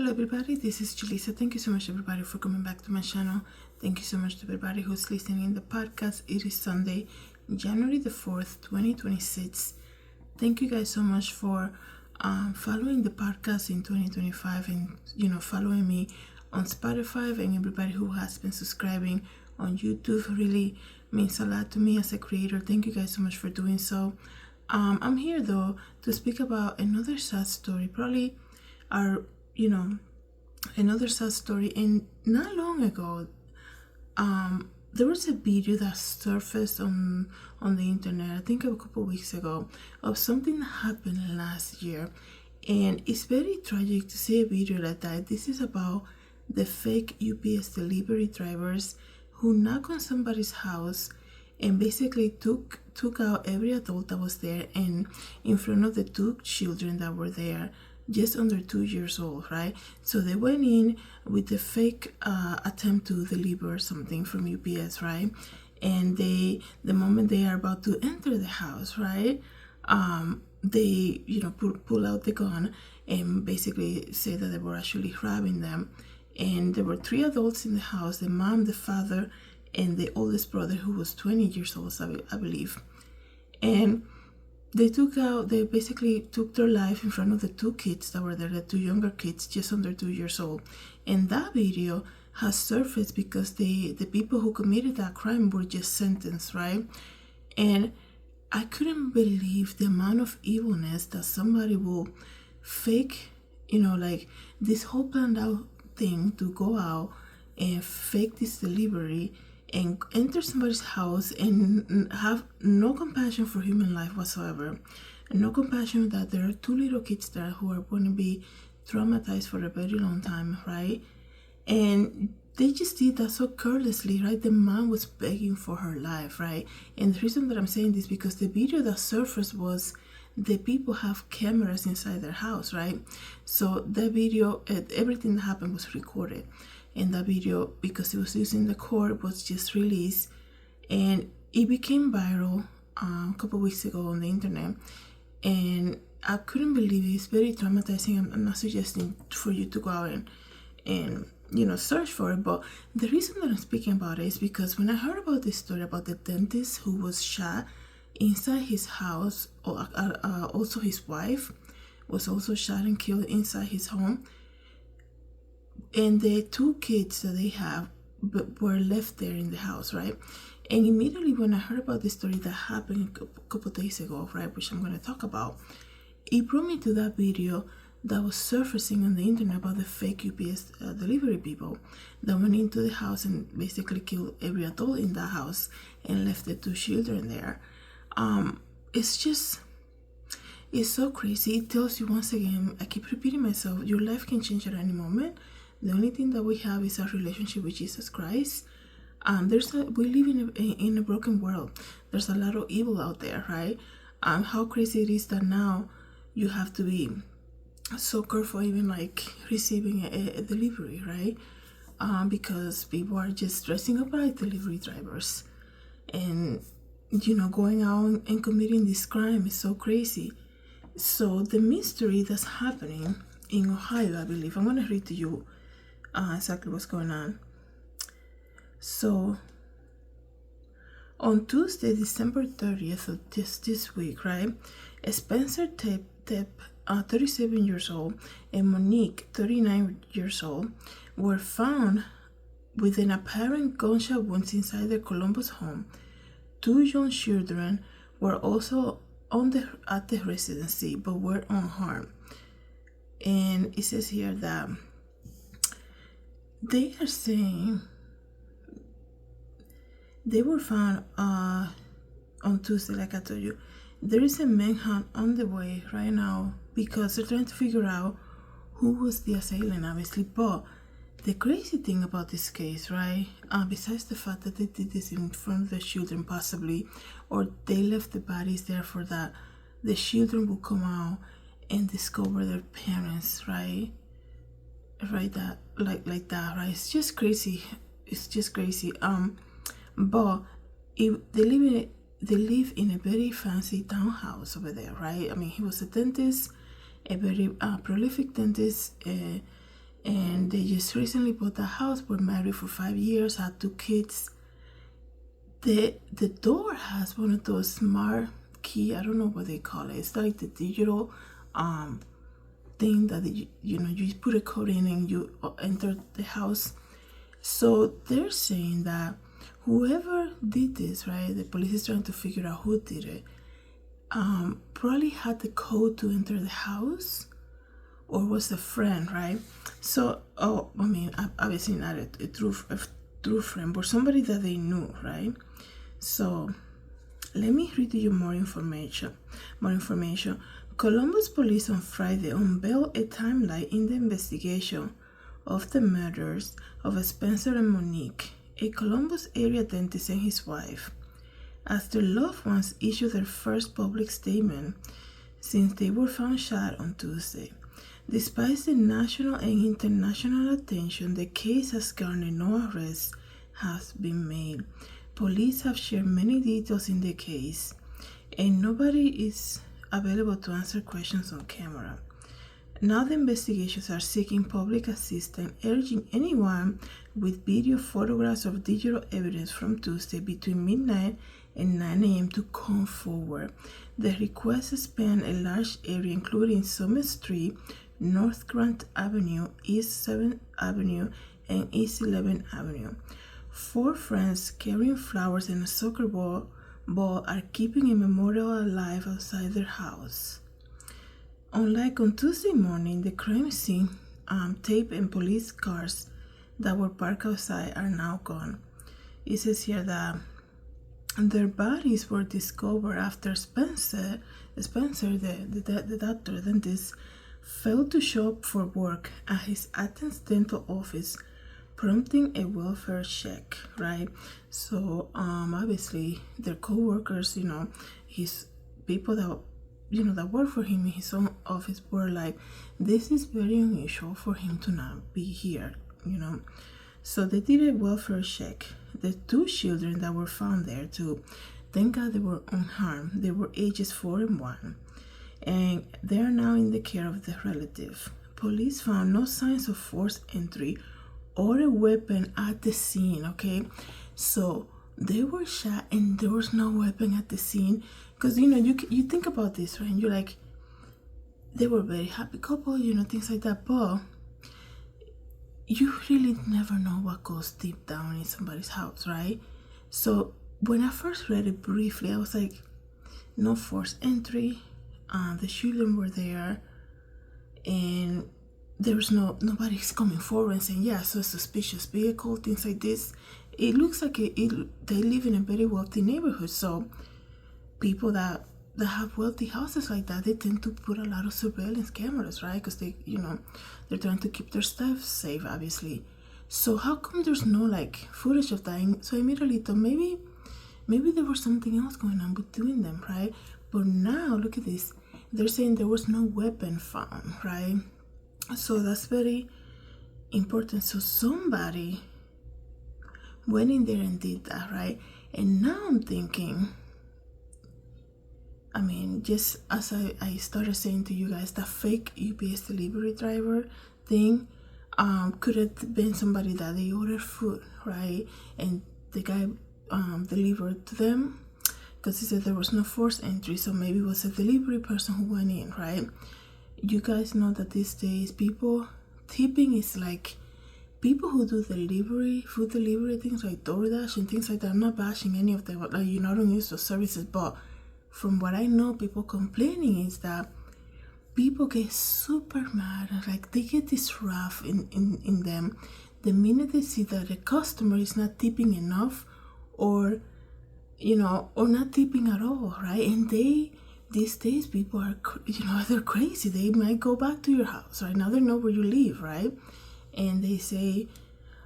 Hello everybody, this is Julissa. Thank you so much everybody for coming back to my channel. Thank you so much to everybody who's listening in the podcast. It is Sunday, January the 4th, 2026. Thank you guys so much for following the podcast in 2025 and following me on Spotify, and everybody who has been subscribing on YouTube. Really means a lot to me as a creator. Thank you guys so much for doing so. I'm here though to speak about another sad story, probably another sad story. And not long ago, there was a video that surfaced on the internet, I think a couple of weeks ago, of something that happened last year, and it's very tragic to see a video like that. This is about the fake UPS delivery drivers who knock on somebody's house and basically took out every adult that was there, and in front of the two children that were there, just under 2 years old, right? So they went in with the fake attempt to deliver something from UPS, right? And the moment they are about to enter the house, right, they pull out the gun and basically say that they were actually grabbing them. And there were 3 adults in the house: the mom, the father, and the oldest brother, who was 20 years old, I believe. And they basically took their life in front of the 2 kids that were there, the 2 younger kids, just under 2 years old. And that video has surfaced because the people who committed that crime were just sentenced, right? And I couldn't believe the amount of evilness that somebody will fake, like this whole planned out thing to go out and fake this delivery and enter somebody's house and have no compassion for human life whatsoever, and no compassion that there are 2 little kids there who are going to be traumatized for a very long time, right? And they just did that so carelessly, right? The mom was begging for her life, right? And the reason that I'm saying this, because the video that surfaced was the people have cameras inside their house, right? So the video, everything that happened was recorded. And that video, because it was used in the court, was just released, and it became viral a couple weeks ago on the internet. And I couldn't believe it. It's very traumatizing. I'm not suggesting for you to go out and search for it, but the reason that I'm speaking about it is because when I heard about this story about the dentist who was shot inside his house, or also his wife was also shot and killed inside his home, and the 2 kids that they have were left there in the house, right? And immediately when I heard about this story that happened a couple days ago, right, which I'm going to talk about, it brought me to that video that was surfacing on the internet about the fake UPS delivery people that went into the house and basically killed every adult in that house and left the 2 children there. It's so crazy. It tells you once again, I keep repeating myself, your life can change at any moment. The only thing that we have is our relationship with Jesus Christ. We live in a broken world. There's a lot of evil out there, right? How crazy it is that now you have to be so careful, even like receiving a delivery, right? Because people are just dressing up like delivery drivers, and going out and committing this crime is so crazy. So the mystery that's happening in Ohio, I believe, I'm going to read to you exactly what's going on. So on Tuesday, December 30th of this week, right, Spencer Tep, 37 years old, and Monique, 39 years old, were found with an apparent gunshot wounds inside their Columbus home. 2 young children were also at the residency, but were unharmed. And it says here that they are saying they were found on Tuesday, like I told you. There is a manhunt on the way right now because they're trying to figure out who was the assailant, obviously. But the crazy thing about this case, right, besides the fact that they did this in front of the children possibly, or they left the bodies there for that, the children will come out and discover their parents, right? Right, that like that, right? It's just crazy. But they live in a very fancy townhouse over there, right? I mean, he was a dentist, a very prolific dentist, and they just recently bought a house, were married for 5 years, had 2 kids. The door has one of those smart key, I don't know what they call it. It's like the digital thing that you put a code in and you enter the house. So they're saying that whoever did this, right, the police is trying to figure out who did it, probably had the code to enter the house, or was a friend, right? So obviously not a true friend, but somebody that they knew, right? So let me read you more information. Columbus police on Friday unveiled a timeline in the investigation of the murders of Spencer and Monique, a Columbus area dentist and his wife, as their loved ones issued their first public statement since they were found shot on Tuesday. Despite the national and international attention, the case has garnered no arrests has been made. Police have shared many details in the case, and nobody is available to answer questions on camera. Now the investigations are seeking public assistance, urging anyone with video, photographs, or digital evidence from Tuesday between midnight and 9 a.m. to come forward. The requests span a large area including Summit Street, North Grant Avenue, East 7th Avenue, and East 11th Avenue. 4 friends carrying flowers and a soccer ball are keeping a memorial alive outside their house. Unlike on Tuesday morning, the crime scene tape and police cars that were parked outside are now gone. It says here that their bodies were discovered after Spencer, the doctor, dentist, failed to show up for work at his Athens dental office, prompting a welfare check, right? So obviously their co-workers, his people that work for him in his own office were like, this is very unusual for him to not be here, So they did a welfare check. The 2 children that were found there too, thank God they were unharmed. They were ages 4 and 1, and they are now in the care of the relative. Police found no signs of forced entry or a weapon at the scene, okay? So they were shot and there was no weapon at the scene, because you think about this, right? And you're like, they were a very happy couple, things like that, but you really never know what goes deep down in somebody's house, right? So when I first read it briefly, I was like, no forced entry, the children were there, and there was nobody's coming forward and saying, yeah, so a suspicious vehicle, things like this. It looks like they live in a very wealthy neighborhood, so people that have wealthy houses like that, they tend to put a lot of surveillance cameras, right? Because they're trying to keep their stuff safe, obviously. So how come there's no footage of that? So I immediately thought maybe there was something else going on between them, right? But now look at this, they're saying there was no weapon found, right? So that's very important. So somebody went in there and did that, right? And now I'm thinking, just as I started saying to you guys, that fake UPS delivery driver thing could have been somebody that they ordered food, right? And the guy delivered to them, because he said there was no forced entry, so maybe it was a delivery person who went in, right? You guys know that these days tipping is like, people who do food delivery things like DoorDash and things like that. I'm not bashing any of them, I don't use those services, but from what I know, people complaining is that people get super mad, they get this wrath in them the minute they see that the customer is not tipping enough, or not tipping at all, right? And these days people are, they're crazy. They might go back to your house, right? Now they know where you live, right? And they say,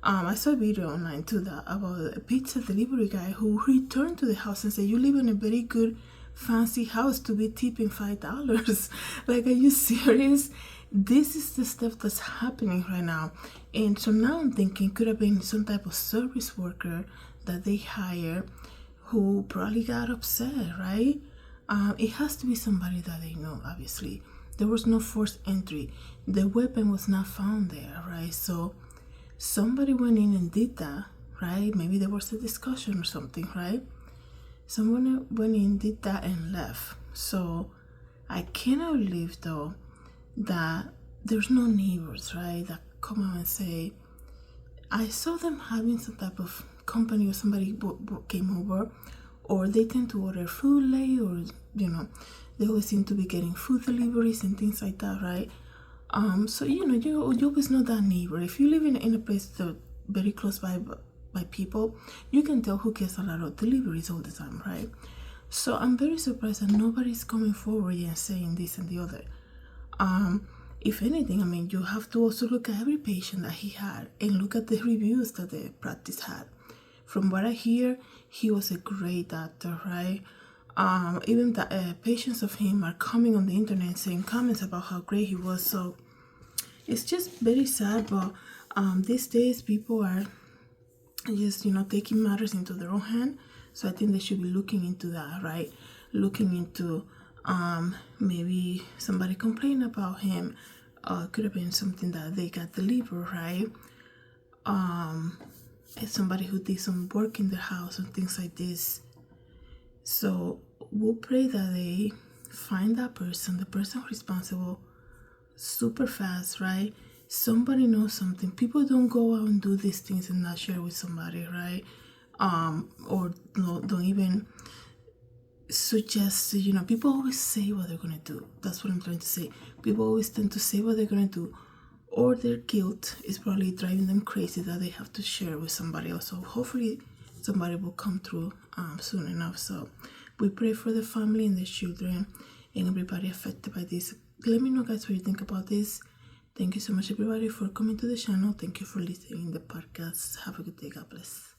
I saw a video online too about a pizza delivery guy who returned to the house and said, you live in a very good fancy house to be tipping $5. Are you serious? This is the stuff that's happening right now. And so now I'm thinking, could have been some type of service worker that they hire who probably got upset, right? It has to be somebody that they know, obviously, There was no forced entry. The weapon was not found there, right? So somebody went in and did that, right? Maybe there was a discussion or something, right? Someone went in, did that, and left. So I cannot believe though that there's no neighbors, right, that come out and say, I saw them having some type of company, or somebody came over, or they tend to order food late, or they always seem to be getting food deliveries and things like that, right? So you always know that neighbor. If you live in a place that very close by people, you can tell who gets a lot of deliveries all the time, right? So I'm very surprised that nobody's coming forward and saying this and the other. If anything, I mean, you have to also look at every patient that he had and look at the reviews that the practice had. From what I hear, he was a great doctor, right? Even the patients of him are coming on the internet saying comments about how great he was. So it's just very sad, but these days people are just taking matters into their own hand. So I think they should be looking into that, right? Looking into maybe somebody complained about him. Could have been something that they got delivered, right? It's somebody who did some work in the house and things like this. So we'll pray that they find that person, the person responsible, super fast, right? Somebody knows something. People don't go out and do these things and not share with somebody, right? Or don't even suggest, people always say what they're gonna do. That's what I'm trying to say. People always tend to say what they're gonna do, or their guilt is probably driving them crazy that they have to share with somebody else. So hopefully somebody will come through soon enough. So we pray for the family and the children and everybody affected by this. Let me know, guys, what you think about this. Thank you so much, everybody, for coming to the channel. Thank you for listening to the podcast. Have a good day. God bless.